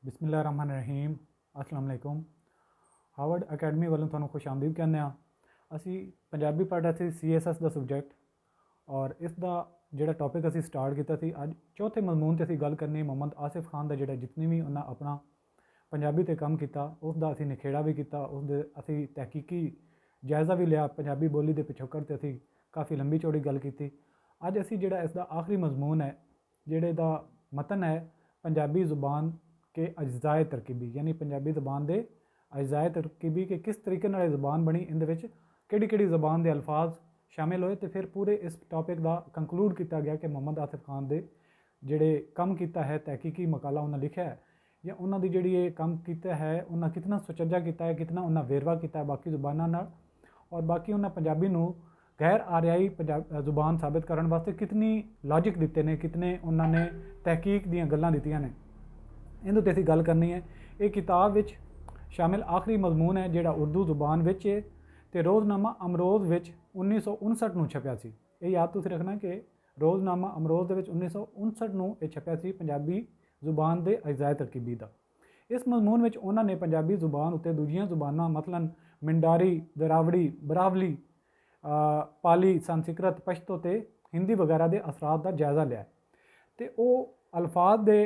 बिस्मिल्लाहिर्रहमानिर्रहीम। अस्सलाम वालेकुम। हार्वर्ड अकैडमी वालों ਤੁਹਾਨੂੰ ਖੁਸ਼ ਆਮਦੀਦ ਕਹਿੰਦੇ ਆ। ਅਸੀਂ ਪੰਜਾਬੀ ਪੜ੍ਹ ਰਹੇ ਸੀ CSS ਦਾ ਸਬਜੈਕਟ ਔਰ ਇਸ ਦਾ ਜਿਹੜਾ ਟੌਪਿਕ ਅਸੀਂ ਸਟਾਰਟ ਕੀਤਾ ਸੀ ਅੱਜ ਚੌਥੇ ਮਜ਼ਮੂਨ 'ਤੇ ਅਸੀਂ ਗੱਲ ਕਰਨੀ ਮੁਹੰਮਦ ਆਸਿਫ ਖਾਨ ਦਾ ਜਿਹੜਾ ਜਿਤਨੀ ਵੀ ਉਹਨਾਂ ਆਪਣਾ ਪੰਜਾਬੀ 'ਤੇ ਕੰਮ ਕੀਤਾ ਉਸ ਦਾ ਅਸੀਂ ਨਿਖੇੜਾ ਵੀ ਕੀਤਾ, ਉਸ ਦੇ ਅਸੀਂ ਤਹਿਕੀਕੀ ਜਾਇਜ਼ਾ ਵੀ ਲਿਆ। ਪੰਜਾਬੀ ਬੋਲੀ ਦੇ ਪਿਛੋਕੜ 'ਤੇ ਅਸੀਂ ਕਾਫੀ ਲੰਬੀ ਚੌੜੀ ਗੱਲ ਕੀਤੀ। ਅੱਜ ਅਸੀਂ ਜਿਹੜਾ ਇਸ ਦਾ ਆਖਰੀ ਮਜ਼ਮੂਨ ਹੈ ਜਿਹੜੇ ਦਾ ਮਤਨ ਹੈ ਪੰਜਾਬੀ ਜ਼ੁਬਾਨ के अज्जाए तरकीबी यानी पंजाबी ज़बान के अज्जाए तरकीबी के किस तरीके नाल ज़बान बनी, इन किहड़ी ज़बान के अल्फाज शामिल होए। तो फिर पूरे इस टॉपिक का कंकलूड किया गया कि मुहम्मद आसिफ खान के जिहड़े कम किया है तहकीकी मकाला उन्हें लिखा है या उन्होंने जी ये कम किया है उन्हें कितना सुचज्जा किया है, कितना उन्हें वेरवा किया है बाकी ज़ुबानों नाल, और बाकी उन्हें पंजाबी नूं गैर आरियाई ज़ुबान साबित करने वास्ते कितनी लॉजिक दिते ने, कितने उन्होंने तहकीक दीयां गल्लां दित्तियां ने। इहदे ते असीं गल करनी है। ये किताब विच शामिल आखिरी मजमून है जिहड़ा उर्दू जुबान विच है ते रोज़नामा अमरोज़ विच 1959 नूं छपिया सी। ये याद तुसीं रखना कि रोज़नामा अमरोज़ दे विच 1959 नूं ये छपिया सी पंजाबी जुबान दे अज्जाए तरकीबी दा। इस मजमून विच उन्हां ने पंजाबी जुबान उत्ते दूजियां जुबानां मसलन मिंडारी, दरावड़ी, बरावली, पाली, संस्कृत, पश्तो ते हिंदी वगैरह के असरात का जायज़ा लिया तो वह अल्फाज दे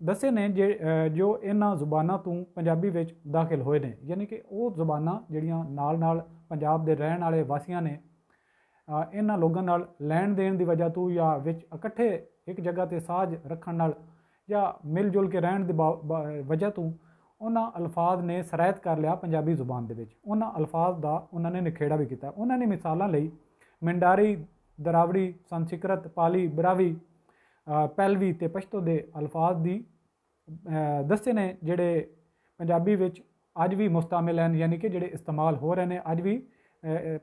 दसे ने जो इन्हां जुबानां तो पंजाबी विच दाखिल होए ने, यानी कि वो जुबानां जिहड़ियां नाल पंजाब दे रहण वाले वासियां ने इन्हां लोगों नाल लैण देण दी वजह तो या विच इकट्ठे एक जगह ते साझ रखण नाल या मिल जुल के रहण दी वजह तो उन्हां अल्फाज ने सरायत कर लिया पंजाबी जुबान दे विच। उन्हां अल्फाज दा उन्होंने निखेड़ा भी किया। उन्होंने मिसालां लई मिंडारी, दरावड़ी, संस्कृत, पाली, बरावी, पैलवी ते पश्तो दे अल्फाज दी दस्से ने जिहड़े पंजाबी विच अज भी मुस्तामिल हैं, यानी कि जिहड़े इस्तेमाल हो रहे हैं अज भी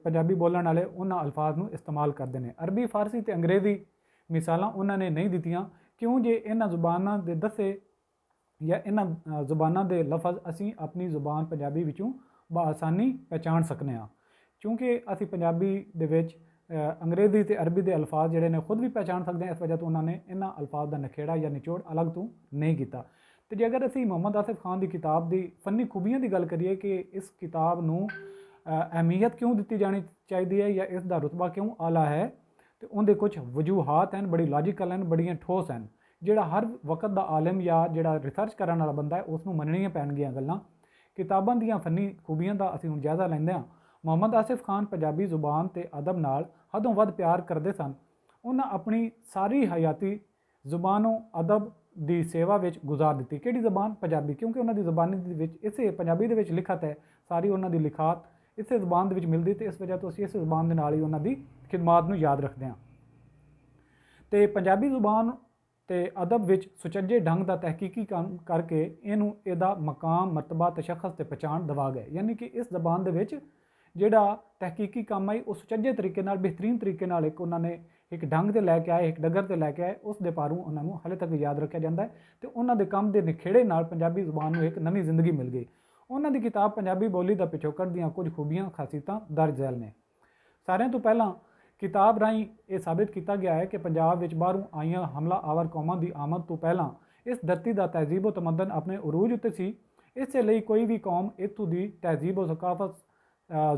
पंजाबी बोलण वाले उन्हां अल्फाज नूं इस्तेमाल करते हैं। अरबी, फारसी ते अंग्रेज़ी मिसालां उन्होंने नहीं दित्तियां क्यों जे इन्हां जुबानां दे दस्से या इन्हां जुबानां दे लफज असीं अपनी जुबान पंजाबी विचों बआसानी पहचान सकने हाँ, क्योंकि असीं पंजाबी दे विच अंग्रेज़ी ते अरबी के अल्फाज जिहड़े ने खुद भी पहचान सकते हैं। इस वजह तो उन्होंने इन्हां अल्फाज का नखेड़ा या निचोड़ अलग तो नहीं किया। तो जे अगर असीं मुहम्मद आसिफ खान की किताब की फनी खूबियां की गल करिए कि इस किताब नूं अहमियत क्यों दी जानी चाहिए है या इसका रुतबा क्यों आला है, तो उनके कुछ वजूहात हैं, बड़ी लॉजिकल हैं, बड़ियां ठोस हैं, जिहड़ा हर वक्त का आलिम या जिहड़ा रिसर्च करने वाला बंदा है उसनूं मनणियां पैणगियां गल्लां। किताबां दीयां फनी खूबियां का असीं हुण जायज़ा लैंदे हां। मुहम्मद आसिफ खान पंजाबी जुबान ते अदब नाल हदों वध प्यार करते सन। उन्हें अपनी सारी हयाती जुबानों अदब की सेवा में गुजार दी। कि जुबान पंजाबी, क्योंकि उन्होंने जुबानी इसे पंजाबी दे विच लिखत है, सारी उन्होंने लिखात इस जुबान दे विच मिलती, तो इस वजह तो असीं इस जुबान के नाल ही उन्होंने खिदमात नूं याद रखते हैं। तो पंजाबी जुबान ते अदब विच सुचज्जे ढंग का तहकीकी काम करके इनू इहदा मकाम, मरतबा, तशख्खुस ते पहचान दवा गए। यानी कि इस जबान दे विच जिहड़ा तहकीकी काम आई उस सुचज्जे तरीके नाल, बेहतरीन तरीके नाल एक उन्होंने एक ढंग से लैके आए, एक डगर से लैके आए, उस दे पारों उन्होंने हाले तक याद रखा जाता है। तो उन्होंने काम के निखेड़े नाल पंजाबी जुबान में एक नवी जिंदगी मिल गई। उन्होंने किताब पंजाबी बोली का पिछोकड़ दीयां कुछ खूबियां खासियतां दर्ज झैल ने। सारियां तो पहला किताब राहीं ये साबित किया गया है कि पंजाब विच बाहरों आईयां हमला आवर कौमां की आमद तो पहला इस धरती का तहजीब व तमदन अपने उरूज उत्ते सी। इस लई कोई भी कौम इत्थों की तहजीब व सकाफत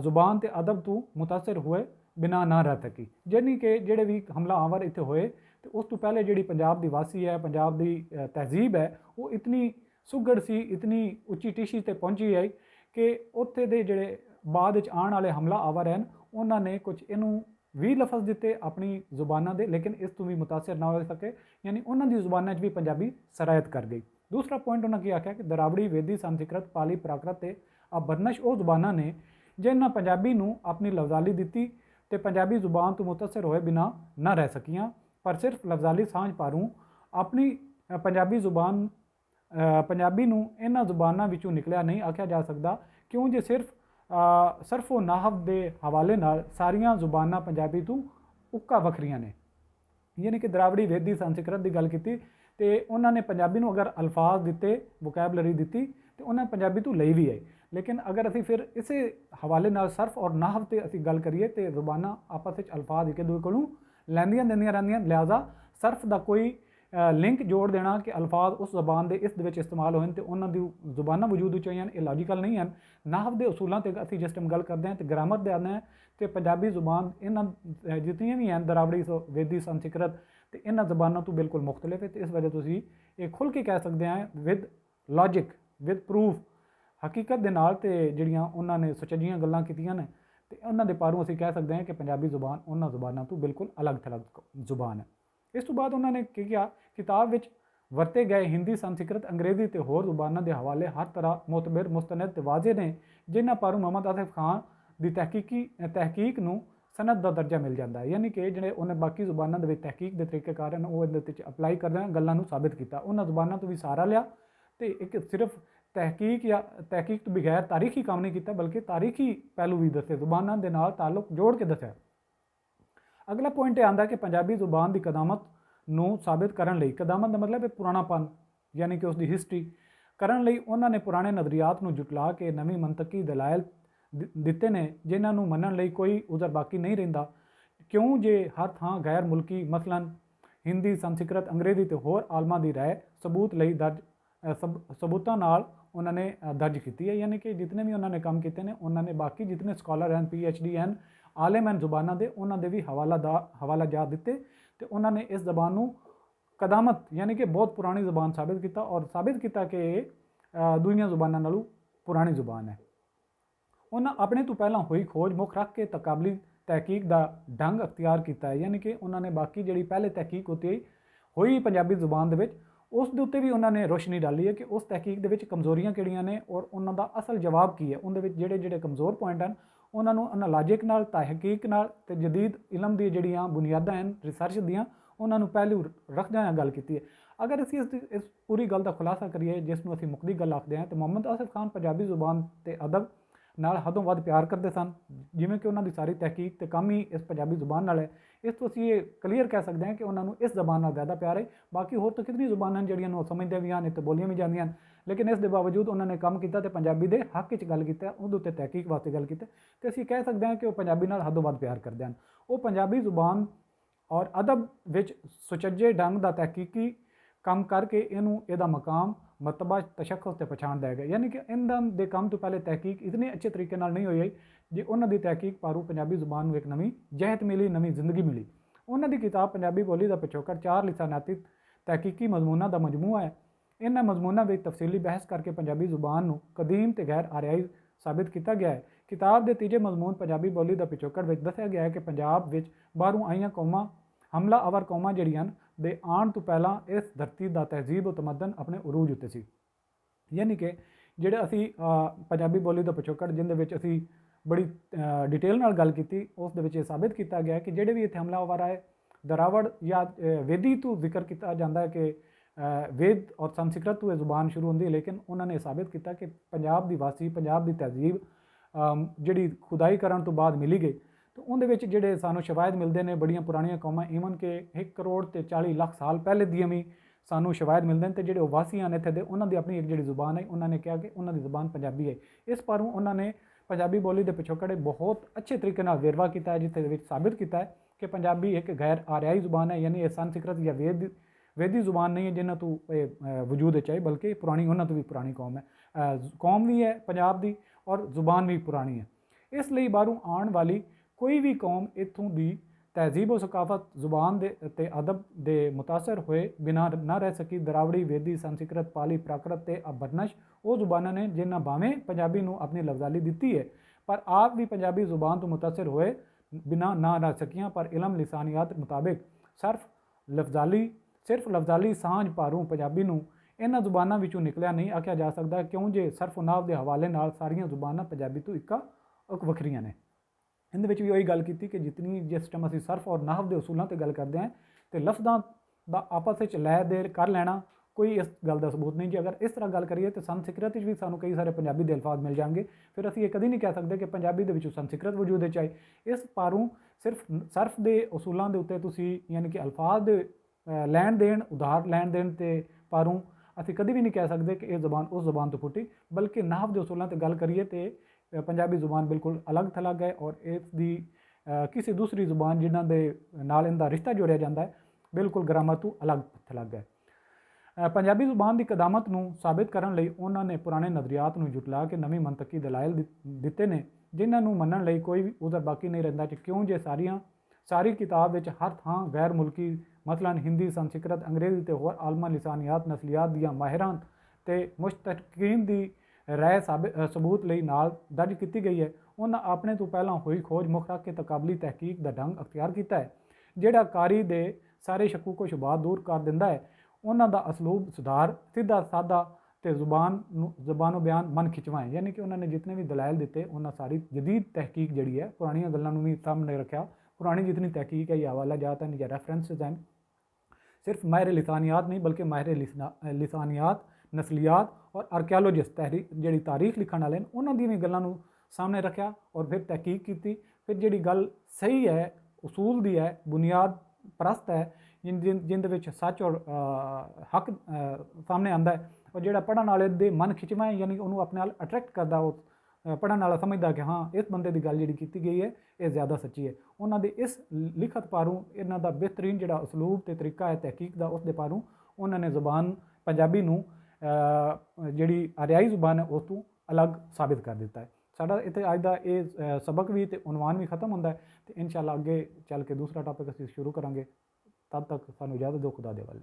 जुबान ते अदब तो मुतासर हुए बिना ना रह सकी। यानी कि जेडे भी हमला आवर इत्थे होए तो उस तो पहले जी पंजाब की वासी है, पंजाब की तहजीब है, वो इतनी सुघड़ सी, इतनी उच्ची टीशी ते पहुँची है कि उत्थे दे जेडे बाद आने वाले हमला आवर हैं उन्होंने कुछ इनू भी लफज दिते अपनी जुबानों के, लेकिन इस तो भी मुतासर ना हो सके, यानी उन्होंने जुबानों भी पंजाबी सरायत कर गई। दूसरा पॉइंट उन्होंने आख्या कि दरावड़ी, वेदी, संस्कृत, पाली, प्राकृत ते बदनश वो जुबाना ने जिन्हां पंजाबी नूं अपनी लफजाली दी तो पंजाबी जुबान तो मुतासर होए बिना ना रह सकियां, पर सिर्फ लफजाली सांझ पारूं अपनी पंजाबी जुबान पंजाबी नूं इन्हां जुबानां विचों निकलिया नहीं आख्या जा सकता, क्यों जे सिर्फ सरफो नाहव के हवाले नाल सारियां जुबानां पंजाबी तो उक्का वखरियां ने। यानी कि दरावड़ी, वेदी, संस्कृत की गल की तो उन्होंने पंजाबी नूं अगर अल्फाज दिते, वोकैबलरी दी तो उन्हें पंजाबी तो लई भी है। लेकिन अगर असी फिर इसे हवाले नाल सर्फ और नाहव ते असी गल करिए तो जुबाना आपस में अल्फाज एक दूए कोलों लैंदियां देंदियां रहंदियां, लिहाजा सर्फ का कोई ਲਿੰਕ ਜੋੜ ਦੇਣਾ ਕਿ ਅਲਫਾਜ਼ ਉਸ ਜ਼ਬਾਨ ਦੇ ਇਸ ਦੇ ਵਿੱਚ ਇਸਤੇਮਾਲ ਹੋਏ ਤੇ ਉਹਨਾਂ ਦੀ ਜ਼ੁਬਾਨਾਂ ਵਜੂਦ ਵਿੱਚ ਆਈਆਂ, ਇਹ ਲੌਜੀਕਲ ਨਹੀਂ ਹਨ। ਨਾਹਵ ਦੇ ਉਸੂਲਾਂ ਤੇ ਅਸੀਂ ਜਿਸ ਟਾਈਮ ਗੱਲ ਕਰਦੇ ਹਾਂ ਤੇ ਗ੍ਰਾਮਰ ਦੇ ਆਉਂਦੇ ਹਾਂ ਤੇ ਪੰਜਾਬੀ ਜ਼ੁਬਾਨ ਇਹਨਾਂ ਜਿਤਨੀਆਂ ਵੀ ਹਨ ਦਰਾਵੜੀ, ਵੇਦੀ, ਸੰਸਕ੍ਰਿਤ ਤੇ ਇਹਨਾਂ ਜ਼ਬਾਨਾਂ ਤੋਂ ਬਿਲਕੁਲ ਮੁਖਤਲਿਫ ਹੈ। ਤੇ ਇਸ ਵਜ੍ਹਾ ਤੁਸੀਂ ਇਹ ਖੁੱਲ੍ਹ ਕੇ ਕਹਿ ਸਕਦੇ ਹਾਂ ਵਿਦ ਲੌਜਿਕ, ਵਿਦ ਪ੍ਰੂਫ, ਹਕੀਕਤ ਦੇ ਨਾਲ ਤੇ ਜਿਹੜੀਆਂ ਉਹਨਾਂ ਨੇ ਸੁਚੱਜੀਆਂ ਗੱਲਾਂ ਕੀਤੀਆਂ ਨੇ ਤੇ ਉਹਨਾਂ ਦੇ ਪਾਰੋਂ ਅਸੀਂ ਕਹਿ ਸਕਦੇ ਹਾਂ ਕਿ ਪੰਜਾਬੀ ਜ਼ੁਬਾਨ ਉਹਨਾਂ ਜ਼ੁਬਾਨਾਂ ਤੋਂ ਬਿਲਕੁਲ ਅਲੱਗ ਥਲੱਗ ਜ਼ੁਬਾਨ ਹੈ। ਇਸ ਤੋਂ ਬਾਅਦ ਉਹਨਾਂ ਨੇ ਕੀ ਕਿਹਾ, ਕਿਤਾਬ ਵਿੱਚ ਵਰਤੇ ਗਏ ਹਿੰਦੀ, ਸੰਸਕ੍ਰਿਤ, ਅੰਗਰੇਜ਼ੀ ਤੇ ਹੋਰ ਜ਼ੁਬਾਨਾਂ ਦੇ ਹਵਾਲੇ ਹਰ ਤਰ੍ਹਾਂ ਮੁਤਬਰ, ਮੁਸਤਨਦ ਤੇ ਵਾਜ਼ੇ ਨੇ, ਜਿਨ੍ਹਾਂ ਪਾਰੋਂ ਮੁਹੰਮਦ ਆਸਿਫ ਖਾਨ ਦੀ ਤਹਿਕੀਕ ਨੂੰ ਸਨਦ ਦਾ ਦਰਜਾ ਮਿਲ ਜਾਂਦਾ ਹੈ। ਯਾਨੀ ਕਿ ਜਿਹੜੇ ਉਹਨੇ ਬਾਕੀ ਜ਼ੁਬਾਨਾਂ ਦੇ ਵਿੱਚ ਤਹਿਕੀਕ ਦੇ ਤਰੀਕੇਕਾਰ ਹਨ ਉਹ ਇਹਦੇ ਵਿੱਚ ਅਪਲਾਈ ਕਰਦੇ ਗੱਲਾਂ ਨੂੰ ਸਾਬਿਤ ਕੀਤਾ, ਉਹਨਾਂ ਜ਼ੁਬਾਨਾਂ ਤੋਂ ਵੀ ਸਹਾਰਾ ਲਿਆ ਤੇ ਇੱਕ ਸਿਰਫ ਤਹਿਕੀਕ ਜਾਂ ਤਹਿਕੀਕ ਤੋਂ ਬਗੈਰ ਤਾਰੀਖੀ ਕੰਮ ਨਹੀਂ ਕੀਤਾ ਬਲਕਿ ਤਾਰੀਖੀ ਪਹਿਲੂ ਵੀ ਦੱਸੇ, ਜ਼ੁਬਾਨਾਂ ਦੇ ਨਾਲ ਤਾਲੁਕ ਜੋੜ ਕੇ ਦੱਸਿਆ। ਅਗਲਾ ਪੁਆਇੰਟ ਇਹ ਆਉਂਦਾ ਕਿ ਪੰਜਾਬੀ ਜ਼ੁਬਾਨ ਦੀ ਕਦਾਮਤ ਨੂੰ ਸਾਬਿਤ ਕਰਨ ਲਈ, ਕਦਾਮਤ ਦਾ ਮਤਲਬ ਹੈ ਪੁਰਾਣਾਪਨ ਯਾਨੀ ਕਿ ਉਸ ਦੀ ਹਿਸਟਰੀ ਕਰਨ ਲਈ ਉਹਨਾਂ ਨੇ ਪੁਰਾਣੇ ਨਜ਼ਰੀਆਤ ਨੂੰ ਜੁਟਲਾ ਕੇ ਨਵੀਂ ਮੰਤਕੀ ਦਲਾਇਲ ਦਿੱਤੇ ਨੇ, ਜਿਨ੍ਹਾਂ ਨੂੰ ਮੰਨਣ ਲਈ ਕੋਈ ਉਜ਼ਰ ਬਾਕੀ ਨਹੀਂ ਰਹਿੰਦਾ। ਕਿਉਂ ਜੇ ਹਰ ਥਾਂ ਗੈਰ ਮੁਲਕੀ ਮਸਲਨ ਹਿੰਦੀ, ਸੰਸਕ੍ਰਿਤ, ਅੰਗਰੇਜ਼ੀ ਤੇ ਹੋਰ ਆਲਮਾਂ ਦੀ ਰਾਏ ਸਬੂਤ ਲਈ ਸਬੂਤਾਂ ਨਾਲ ਉਹਨਾਂ ਨੇ ਦਰਜ ਕੀਤੀ ਹੈ। ਯਾਨੀ ਕਿ ਜਿਤਨੇ ਵੀ ਉਹਨਾਂ ਨੇ ਕੰਮ ਕੀਤੇ ਨੇ ਉਹਨਾਂ ਨੇ ਬਾਕੀ ਜਿਤਨੇ ਸਕਾਲਰ ਹਨ, PhD ਹਨ, ਆਲਮ ਹਨ ਜ਼ੁਬਾਨਾਂ ਦੇ, ਉਹਨਾਂ ਦੇ ਵੀ ਹਵਾਲਾਜਾਤ ਦਿੱਤੇ ਤੇ ਉਹਨਾਂ ਨੇ ਇਸ ਜ਼ਬਾਨ ਨੂੰ ਕਦਾਮਤ ਯਾਨੀ ਕਿ ਬਹੁਤ ਪੁਰਾਣੀ ਜ਼ੁਬਾਨ ਸਾਬਿਤ ਕੀਤਾ ਔਰ ਸਾਬਿਤ ਕੀਤਾ ਕਿ ਇਹ ਦੂਜੀਆਂ ਜ਼ੁਬਾਨਾਂ ਨਾਲੋਂ ਪੁਰਾਣੀ ਜ਼ੁਬਾਨ ਹੈ। ਉਹਨਾਂ ਆਪਣੇ ਤੋਂ ਪਹਿਲਾਂ ਹੋਈ ਖੋਜ ਮੁੱਖ ਰੱਖ ਕੇ ਤਕਾਬਲੀ ਤਹਿਕੀਕ ਦਾ ਢੰਗ ਅਖਤਿਆਰ ਕੀਤਾ ਹੈ। ਯਾਨੀ ਕਿ ਉਹਨਾਂ ਨੇ ਬਾਕੀ ਜਿਹੜੀ ਪਹਿਲੇ ਤਹਿਕੀਕ ਹੋਈ ਪੰਜਾਬੀ ਜ਼ੁਬਾਨ ਦੇ ਵਿੱਚ ਉਸ ਦੇ ਉੱਤੇ ਵੀ ਉਹਨਾਂ ਨੇ ਰੋਸ਼ਨੀ ਡਾਲੀ ਹੈ ਕਿ ਉਸ ਤਹਿਕੀਕ ਦੇ ਵਿੱਚ ਕਮਜ਼ੋਰੀਆਂ ਕਿਹੜੀਆਂ ਨੇ ਔਰ ਉਹਨਾਂ ਦਾ ਅਸਲ ਜਵਾਬ ਕੀ ਹੈ। ਉਹਦੇ ਵਿੱਚ ਜਿਹੜੇ ਕਮਜ਼ੋਰ ਪੁਆਇੰਟ ਹਨ ਉਹਨਾਂ ਨੂੰ ਅਨਾਲੋਜਿਕ ਨਾਲ, ਤਹਿਕੀਕ ਨਾਲ ਤੇ ਜਦੀਦ ਇਲਮ ਦੀ ਜਿਹੜੀਆਂ ਬੁਨਿਆਦਾਂ ਹਨ ਰਿਸਰਚ ਦੀਆਂ ਉਹਨਾਂ ਨੂੰ ਪਹਿਲੂ ਰੱਖਦਿਆਂ ਹੋਇਆ ਗੱਲ ਕੀਤੀ ਹੈ। ਅਗਰ ਅਸੀਂ ਇਸ ਪੂਰੀ ਗੱਲ ਦਾ ਖੁਲਾਸਾ ਕਰੀਏ ਜਿਸ ਨੂੰ ਅਸੀਂ ਮੁੱਕਦੀ ਗੱਲ ਆਖਦੇ ਹਾਂ ਤੇ ਮੁਹੰਮਦ ਆਸਿਫ ਖਾਨ ਪੰਜਾਬੀ ਜ਼ੁਬਾਨ ਤੇ ਅਦਬ ਨਾਲ ਹੱਦੋਂ ਵੱਧ ਪਿਆਰ ਕਰਦੇ ਸਨ, ਜਿਵੇਂ ਕਿ ਉਹਨਾਂ ਦੀ ਸਾਰੀ ਤਹਿਕੀਕ ਤੇ ਕੰਮ ਹੀ ਇਸ ਪੰਜਾਬੀ ਜ਼ੁਬਾਨ ਨਾਲ ਹੈ। ਇਸ ਤੋਂ ਅਸੀਂ ਇਹ ਕਲੀਅਰ ਕਹਿ ਸਕਦੇ ਹਾਂ ਕਿ ਉਹਨਾਂ ਨੂੰ ਇਸ ਜ਼ਬਾਨ ਨਾਲ ਜ਼ਿਆਦਾ ਪਿਆਰ ਹੈ। ਬਾਕੀ ਹੋਰ ਤਾਂ ਕਿਤਨੀ ਜ਼ੁਬਾਨਾਂ ਜਿਹੜੀਆਂ ਨੂੰ ਉਹ ਸਮਝਦੇ ਵੀ ਹਨ ਤੇ ਬੋਲੀਆਂ ਵੀ ਜਾਂਦੀਆਂ ਹਨ, ਲੇਕਿਨ ਇਸ ਦੇ ਬਾਵਜੂਦ ਉਹਨਾਂ ਨੇ ਕੰਮ ਕੀਤਾ ਤੇ ਪੰਜਾਬੀ ਦੇ ਹੱਕ ਵਿੱਚ ਗੱਲ ਕੀਤਾ, ਉਹਦੇ ਉੱਤੇ ਤਹਿਕੀਕ ਵਾਸਤੇ ਗੱਲ ਕੀਤੀ ਤੇ ਅਸੀਂ ਕਹਿ ਸਕਦੇ ਹਾਂ ਕਿ ਉਹ ਪੰਜਾਬੀ ਨਾਲ ਹੱਦੋਂ ਵੱਧ ਪਿਆਰ ਕਰਦੇ ਹਨ। ਉਹ ਪੰਜਾਬੀ ਜ਼ੁਬਾਨ ਔਰ ਅਦਬ ਵਿੱਚ ਸੁਚੱਜੇ ਢੰਗ ਦਾ ਤਹਿਕੀਕੀ ਕੰਮ ਕਰਕੇ ਇਹਦਾ ਮਕਾਮ, ਮਰਤਬਾ, ਤਸ਼ੱਖੁਸ ਤੇ ਪਛਾਣ ਦੇਗਾ। ਯਾਨੀ ਕਿ ਇਹਨਾਂ ਦੇ ਕੰਮ ਤੋਂ ਪਹਿਲੇ ਤਹਿਕੀਕ ਇਤਨੇ ਅੱਛੇ ਤਰੀਕੇ ਨਾਲ ਨਹੀਂ ਹੋਈ ਜੇ ਉਹਨਾਂ ਦੀ ਤਹਿਕੀਕ ਪਾਰੂ ਪੰਜਾਬੀ ਜ਼ੁਬਾਨ ਨੂੰ ਇੱਕ ਨਵੀਂ ਜਹਿਤ ਮਿਲੀ, ਨਵੀਂ ਜ਼ਿੰਦਗੀ ਮਿਲੀ। ਉਹਨਾਂ ਦੀ ਕਿਤਾਬ ਪੰਜਾਬੀ ਬੋਲੀ ਦਾ ਪਿਛੋਕੜ 4 ਲਿਸਾਨਾਤੀ ਤਹਿਕੀਕੀ ਮਜ਼ਮੂਨਾਂ ਦਾ ਮਜਮੂਆ ਹੈ। ਇਹਨਾਂ ਮਜ਼ਮੂਨਾਂ ਵਿੱਚ ਤਫਸੀਲੀ ਬਹਿਸ ਕਰਕੇ ਪੰਜਾਬੀ ਜ਼ੁਬਾਨ ਨੂੰ ਕਦੀਮ ਤੇ ਗੈਰ ਆਰਿਆਈ ਸਾਬਿਤ ਕੀਤਾ ਗਿਆ ਹੈ। ਕਿਤਾਬ ਦੇ ਤੀਜੇ ਮਜ਼ਮੂਨ ਪੰਜਾਬੀ ਬੋਲੀ ਦਾ ਪਿਛੋਕੜ ਵਿੱਚ ਦੱਸਿਆ ਗਿਆ ਹੈ ਕਿ ਪੰਜਾਬ ਵਿੱਚ ਬਾਹਰੋਂ ਆਈਆਂ ਕੌਮਾਂ, ਹਮਲਾਵਰ ਕੌਮਾਂ ਜਿਹੜੀਆਂ ਦੇ ਆਉਣ ਤੋਂ ਪਹਿਲਾਂ ਇਸ ਧਰਤੀ ਦਾ ਤਹਿਜ਼ੀਬ ਅਤੇ ਤਮੱਦਨ ਆਪਣੇ ਉਰੂਜ ਉੱਤੇ ਸੀ। ਯਾਨੀ ਕਿ ਜਿਹੜੇ ਅਸੀਂ ਪੰਜਾਬੀ ਬੋਲੀ ਦਾ ਪਿਛੋਕੜ ਜਿਹਦੇ ਵਿੱਚ ਅਸੀਂ ਬੜੀ ਡਿਟੇਲ ਨਾਲ ਗੱਲ ਕੀਤੀ ਉਸ ਦੇ ਵਿੱਚ ਇਹ ਸਾਬਿਤ ਕੀਤਾ ਗਿਆ ਕਿ ਜਿਹੜੇ ਵੀ ਇੱਥੇ ਹਮਲਾਵਰ ਆਏ ਦਰਾਵੜ ਜਾਂ ਵੇਦੀ ਤੋਂ ਜ਼ਿਕਰ ਕੀਤਾ ਜਾਂਦਾ ਹੈ ਕਿ ਵੇਦ ਔਰ ਸੰਸਕ੍ਰਿਤ ਤੋਂ ਇਹ ਜ਼ੁਬਾਨ ਸ਼ੁਰੂ ਹੁੰਦੀ ਹੈ, ਲੇਕਿਨ ਉਹਨਾਂ ਨੇ ਸਾਬਿਤ ਕੀਤਾ ਕਿ ਪੰਜਾਬ ਦੀ ਵਾਸੀ, ਪੰਜਾਬ ਦੀ ਤਹਿਜ਼ੀਬ ਜਿਹੜੀ ਖੁਦਾਈ ਕਰਨ ਤੋਂ ਬਾਅਦ ਮਿਲੀ ਗਈ तो उनके विच जिहड़े सानू शवायद मिलते हैं बड़ियां पुरानियां कौमां ईवन के 1 करोड़ ते 40 लाख साल पहले दियां भी सानू शवायद मिलते हैं। तो जिहड़े वासी हैं इत्थे दे उन्हां दी अपनी एक जिहड़ी जुबान है उन्होंने कहा कि उन्हां दी जुबान पंजाबी है। इस पारों उन्होंने पंजाबी बोली के पिछोकड़े बहुत अच्छे तरीके नाल वेरवा किया है जिथे साबित किया है कि पंजाबी एक गैर आर्याई जुबान है, यानी संस्कृत या वेदी जुबान नहीं है जिन्हों तो वजूद चाहिए, बल्कि पुरानी उन्होंने तो भी पुरानी कौम है, कौम भी है पंजाब की और जुबान भी पुरानी है। इसलिए बाहरों आने वाली कोई भी कौम इत्थों की तहजीब और सकाफत जुबान के अदब के मुतासर हुए बिना ना रह सकी। दरावड़ी, वेदी, संस्कृत, पाली, प्राकृत ते अबरनश वो जुबाना ने जिन्हें भावें पंजाबी नूं अपनी लफ्जाली दी है, पर आप भी पंजाबी जुबान तो मुतासर हुए बिना ना रह सकियां। पर इलम लिसानियात मुताबिक सिर्फ लफ्जाली सांझ भारों पंजाबी नूं इन्हां जुबानां विचों निकलिया नहीं आख्या जा सकता, क्यों जे सर्फ नाव के हवाले नाल सारियां जुबानां पंजाबी तो इक्का वखरियां ने। इहदे विच भी वही गल की कि जितनी जिस टाइम असीं सर्फ और नाहव के उसूलों पर गल करते हैं तो लफ्ज़ां दा आपस में लै दे कर लेना कोई इस गल का सबूत नहीं जी। अगर इस तरह गल करिए तो संस्कृत भी सानूं कई सारे पंजाबी के अल्फाज मिल जाएंगे, फिर असीं ये कभी नहीं कह सकते कि पंजाबी दे विचों संस्कृत वजूद च आए। इस पारों सिर्फ सर्फ के उसूलों के उत्ते तुसीं यानी कि अल्फाज के लैण देण उधार लैण देण ते पारों असीं कभी भी नहीं कह सकते कि यह जुबान उस जुबान तो फुटी, बल्कि नाहव के उसूलों पर गल करिए तो पंजाबी जुबान बिल्कुल अलग थलग है और इसकी किसी दूसरी जुबान जिन्हां दे नाल इनका रिश्ता जोड़िया जाता है ਬਿਲਕੁਲ ਗ੍ਰਾਮਰ ਤੋਂ ਅਲੱਗ ਥਲੱਗ ਹੈ। ਪੰਜਾਬੀ ਜ਼ੁਬਾਨ ਦੀ ਕਦਾਮਤ ਨੂੰ ਸਾਬਿਤ ਕਰਨ ਲਈ ਉਹਨਾਂ ਨੇ ਪੁਰਾਣੇ ਨਜ਼ਰੀਆਤ ਨੂੰ ਜੁਟਲਾ ਕੇ ਨਵੀਂ ਮੰਤਕੀ ਦਲਾਇਲ ਦਿੱਤੇ ਨੇ, ਜਿਨ੍ਹਾਂ ਨੂੰ ਮੰਨਣ ਲਈ ਕੋਈ ਵੀ ਉਜ਼ਰ ਬਾਕੀ ਨਹੀਂ ਰਹਿੰਦਾ ਕਿ ਕਿਉਂ ਜੇ ਸਾਰੀ ਕਿਤਾਬ ਵਿੱਚ ਹਰ ਥਾਂ ਗੈਰ ਮੁਲਕੀ ਮਸਲਨ ਹਿੰਦੀ, ਸੰਸਕ੍ਰਿਤ, ਅੰਗਰੇਜ਼ੀ ਤੇ ਹੋਰ ਆਲਮਾ ਲਿਸਾਨੀਆਤ ਨਸਲੀਆਤ ਦੀਆਂ ਮਾਹਿਰਾਂ ਤੇ ਮੁਸ਼ਤਕੀਨ ਦੀ ਰਾਏ ਸਬੂਤ ਲਈ ਨਾਲ ਦਰਜ ਕੀਤੀ ਗਈ ਹੈ। ਉਹਨਾਂ ਆਪਣੇ ਤੋਂ ਪਹਿਲਾਂ ਹੋਈ ਖੋਜ ਮੁੱਖ ਰੱਖ ਕੇ ਤਕਾਬਲੀ ਤਹਿਕੀਕ ਦਾ ਢੰਗ ਅਖਤਿਆਰ ਕੀਤਾ ਹੈ, ਜਿਹੜਾ ਕਾਰੀ ਦੇ ਸਾਰੇ ਸ਼ਕੂਕ ਸ਼ੁਬਾਤ ਦੂਰ ਕਰ ਦਿੰਦਾ ਹੈ। ਉਹਨਾਂ ਦਾ ਅਸਲੂਬ ਸੁਧਾਰ ਸਿੱਧਾ ਸਾਦਾ ਤੇ ਜ਼ੁਬਾਨੋ ਬਿਆਨ ਮਨ ਖਿਚਵਾਂ ਹੈ, ਯਾਨੀ ਕਿ ਉਹਨਾਂ ਨੇ ਜਿਤਨੇ ਵੀ ਦਲਾਇਲ ਦਿੱਤੇ ਉਹਨਾਂ ਸਾਰੀ ਜਦੀਦ ਤਹਿਕੀਕ ਜਿਹੜੀ ਹੈ ਪੁਰਾਣੀਆਂ ਗੱਲਾਂ ਨੂੰ ਵੀ ਸਾਹਮਣੇ ਰੱਖਿਆ। ਪੁਰਾਣੀ जितनी तहकीक है या हवाला जात हैं या रेफरेंसेस हैं, सिर्फ माहिर लिसानियात नहीं बल्कि माहिर लिसानियात, नस्लियात और आर्कियोलॉजिस्ट जी तारीख लिखण वाले उन्होंने दी गल्लां नूं सामने रखा और फिर तहकीक की। फिर जी गल सही है, उसूल दी है, बुनियाद परस्त है, जिंद विच सच और हक सामने आंदा है, और जिहड़ा पढ़न वाले दे मन खिचवा है यानी उन्होंने अपने नाल अट्रैक्ट करदा, उस पढ़न वाला समझदा कि हाँ इस बंदे की गल जी की गई है ये ज़्यादा सच्ची है। उन्होंने इस लिखत पारों इन्हों का बेहतरीन जो उसलूब तो तरीका है तहकीक का उसके पारों उन्होंने जुबान पंजाबी नूं जिहड़ी आरियाई जुबान है उस तों अलग साबित कर दिता है। साडा इत्थे अज दा ये सबक भी तो उनवान भी खत्म होंदा है, तो इंशाअल्लाह अगे चल के दूसरा टॉपिक असीं शुरू करांगे। तब तक सानूं इजाज़त दो, खुदा दे हवाले।